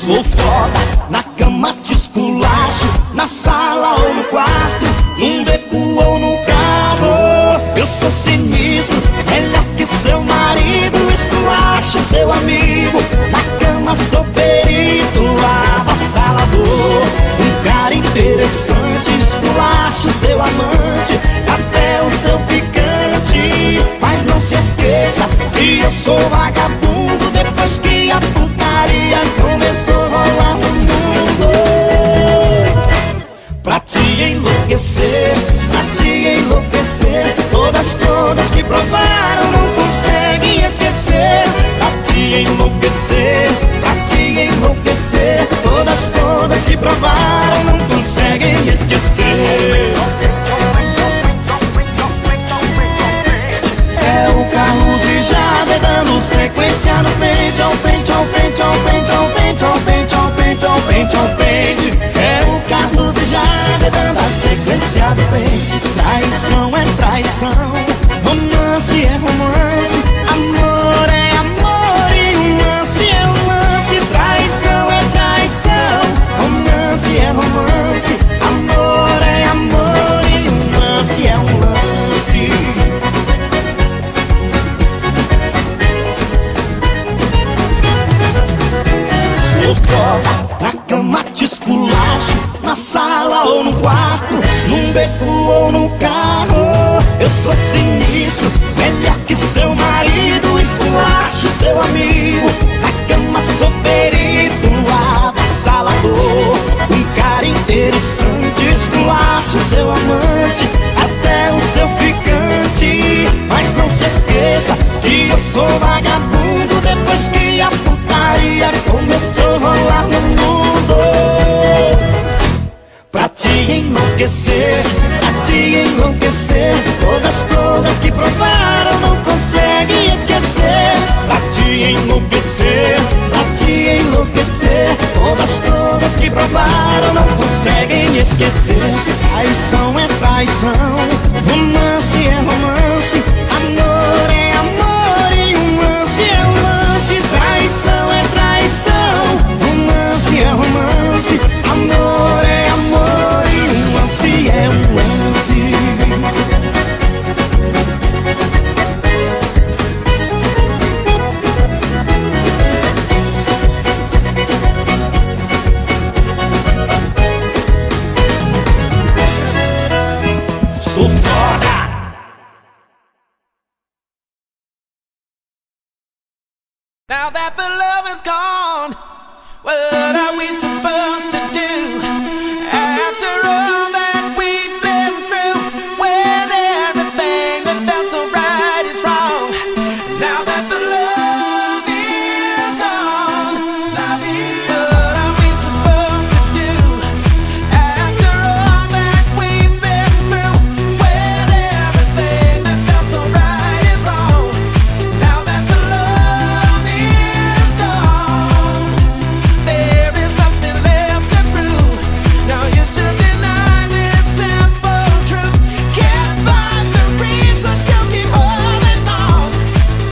Sou foda, na cama te esculacho, na sala ou no quarto, num beco ou no carro. Eu sou sinistro, melhor que seu marido, esculacho seu amigo. Na cama sou perito, avassalador, um cara interessante, esculacho seu amante, até o seu ficante. Mas não se esqueça que eu sou vagabundo, depois que a putaria começou a rolar no mundo. Pra te enlouquecer, todas que provaram não conseguem esquecer. Pra te enlouquecer, todas que provaram não conseguem esquecer. É o Carlos e Jade dando sequência no pente, ao pente, ao pente, ao pente, ao pente, ao pente, ao pente, ao pente, ao pente. É o Carlos e Jade dando a sequência do pente. Traição é traição, romance é romance, amor é amor e romance é romance. Traição é traição, romance é romance, amor é amor e romance é romance. Sou foda, na cama te esculacho, na sala ou no quarto, num beco ou no carro. Eu sou sinistro, melhor que seu marido, esculacho seu amigo. Na cama sou perito, avassalador, um cara interessante, esculacho seu amante, até o seu ficante. Mas não se esqueça que eu sou vagabundo, depois que a putaria começou a rolar no mundo. Pra te enlouquecer, todas que provaram não conseguem esquecer. Pra te enlouquecer, todas que provaram não conseguem esquecer. Traição é traição, romance é romance, amor é amor e romance é romance. Traição é traição, romance é romance, amor é amor e romance é romance. Sou foda,